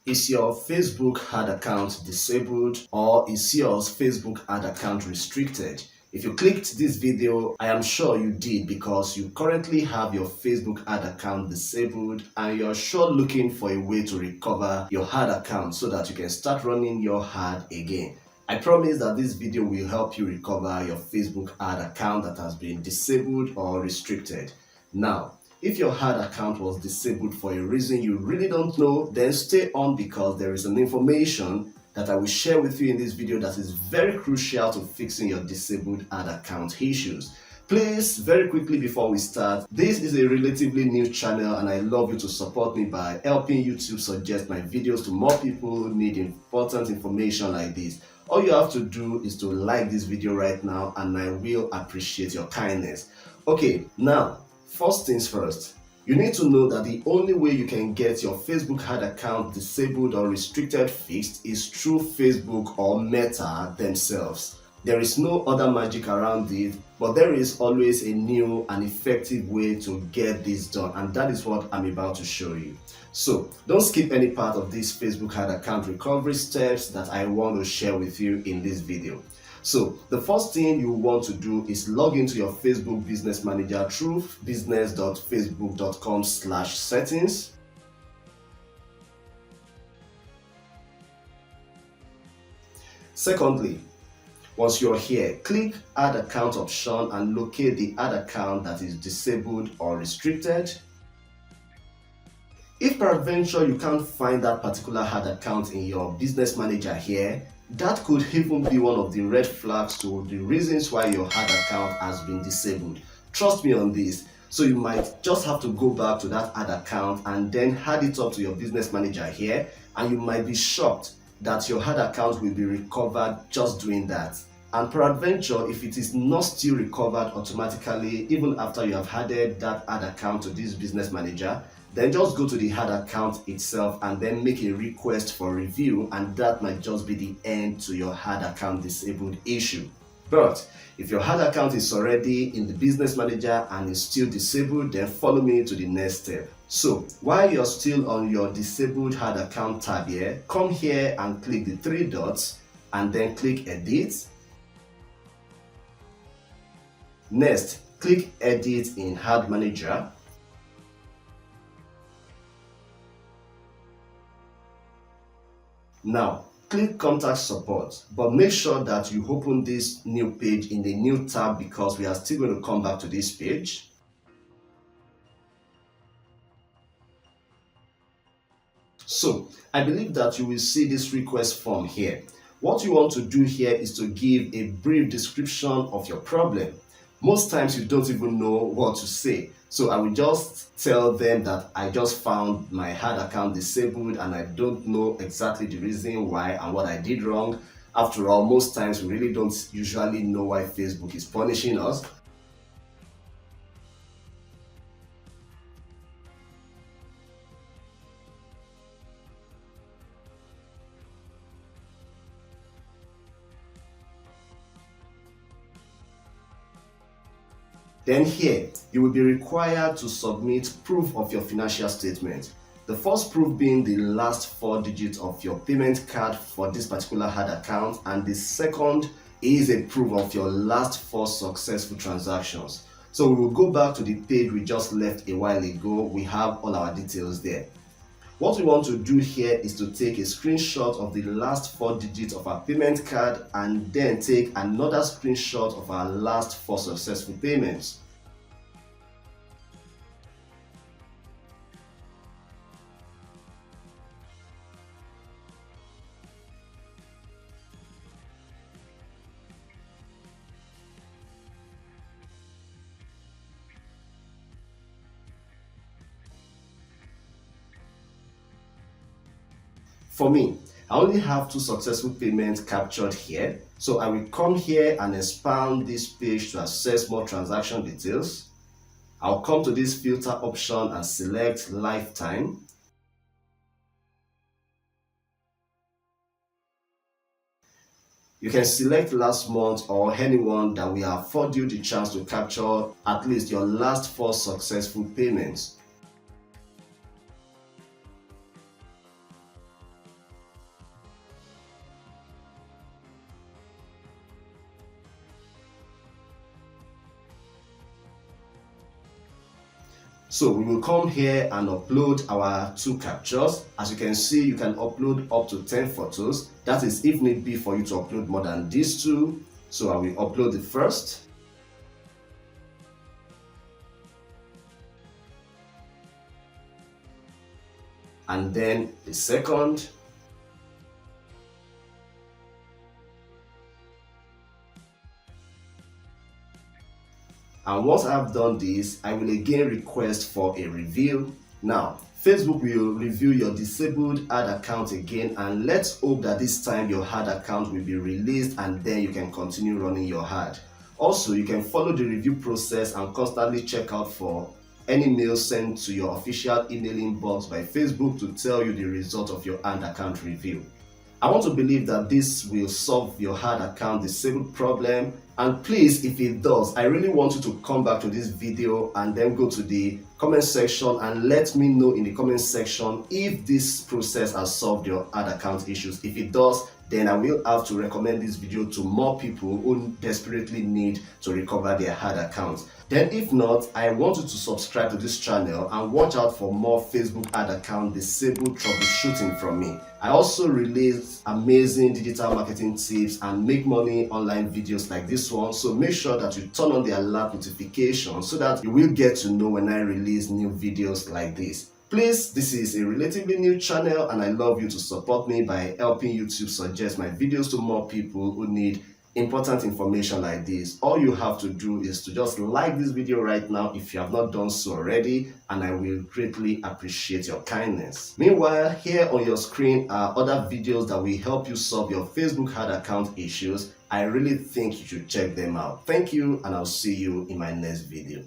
Is your Facebook ad account disabled, or is your Facebook ad account restricted? If you clicked this video, I am sure you did because you currently have your Facebook ad account disabled and you're sure looking for a way to recover your ad account so that you can start running your ad again. I promise that this video will help you recover your Facebook ad account that has been disabled or restricted. Now, if your ad account was disabled for a reason you really don't know, then stay on because there is an information that I will share with you in this video that is very crucial to fixing your disabled ad account issues. Please, very quickly before we start, this is a relatively new channel and I love you to support me by helping YouTube suggest my videos to more people who need important information like this. All you have to do is to like this video right now and I will appreciate your kindness. Okay, now, first things first, you need to know that the only way you can get your Facebook ad account disabled or restricted fixed is through Facebook or Meta themselves. There is no other magic around it, but there is always a new and effective way to get this done, and that is what I'm about to show you. So don't skip any part of these Facebook ad account recovery steps that I want to share with you in this video. So the first thing you want to do is log into your Facebook Business Manager through business.facebook.com/settings. Secondly, once you're here, click Add Account option and locate the ad account that is disabled or restricted. If peradventure you can't find that particular ad account in your business manager here, that could even be one of the red flags to the reasons why your ad account has been disabled. Trust me on this. So you might just have to go back to that ad account and then add it up to your business manager here, and you might be shocked that your ad account will be recovered just doing that. And peradventure, if it is not still recovered automatically even after you have added that ad account to this business manager, then just go to the ad account itself and then make a request for review, and that might just be the end to your ad account disabled issue. But if your ad account is already in the business manager and is still disabled, then follow me to the next step. So while you're still on your disabled ad account tab here, come here and click the three dots and then click edit. Next, click edit in ad manager. Now, click contact support, but make sure that you open this new page in the new tab because we are still going to come back to this page. So, I believe that you will see this request form here. What you want to do here is to give a brief description of your problem. Most times you don't even know what to say. So I will just tell them that I just found my ad account disabled and I don't know exactly the reason why and what I did wrong. After all, most times we really don't usually know why Facebook is punishing us. Then here, you will be required to submit proof of your financial statement. The first proof being the last 4 digits of your payment card for this particular ad account, and the second is a proof of your last 4 successful transactions. So we will go back to the page we just left a while ago. We have all our details there. What we want to do here is to take a screenshot of the last 4 digits of our payment card and then take another screenshot of our last 4 successful payments. For me, I only have 2 successful payments captured here, so I will come here and expand this page to access more transaction details. I'll come to this filter option and select lifetime. You can select last month or anyone that will afford you the chance to capture at least your last 4 successful payments. So we will come here and upload our 2 captures. As you can see, you can upload up to 10 photos. That is if need be for you to upload more than these 2. So I will upload the first. And then the second. And once I've done this, I will again request for a review. Now, Facebook will review your disabled ad account again, and let's hope that this time your ad account will be released and then you can continue running your ad. Also, you can follow the review process and constantly check out for any mail sent to your official email inbox by Facebook to tell you the result of your ad account review. I want to believe that this will solve your ad account disabled problem, and please, if it does, I really want you to come back to this video and then go to the comment section and let me know in the comment section if this process has solved your ad account issues. If it does, then I will have to recommend this video to more people who desperately need to recover their ad accounts. Then if not, I want you to subscribe to this channel and watch out for more Facebook ad account disabled troubleshooting from me. I also release amazing digital marketing tips and make money online videos like this one, so make sure that you turn on the alert notification so that you will get to know when I release new videos like this. Please, this is a relatively new channel and I love you to support me by helping YouTube suggest my videos to more people who need important information like this. All you have to do is to just like this video right now if you have not done so already, and I will greatly appreciate your kindness. Meanwhile, here on your screen are other videos that will help you solve your Facebook ad account issues. I really think you should check them out. Thank you, and I'll see you in my next video.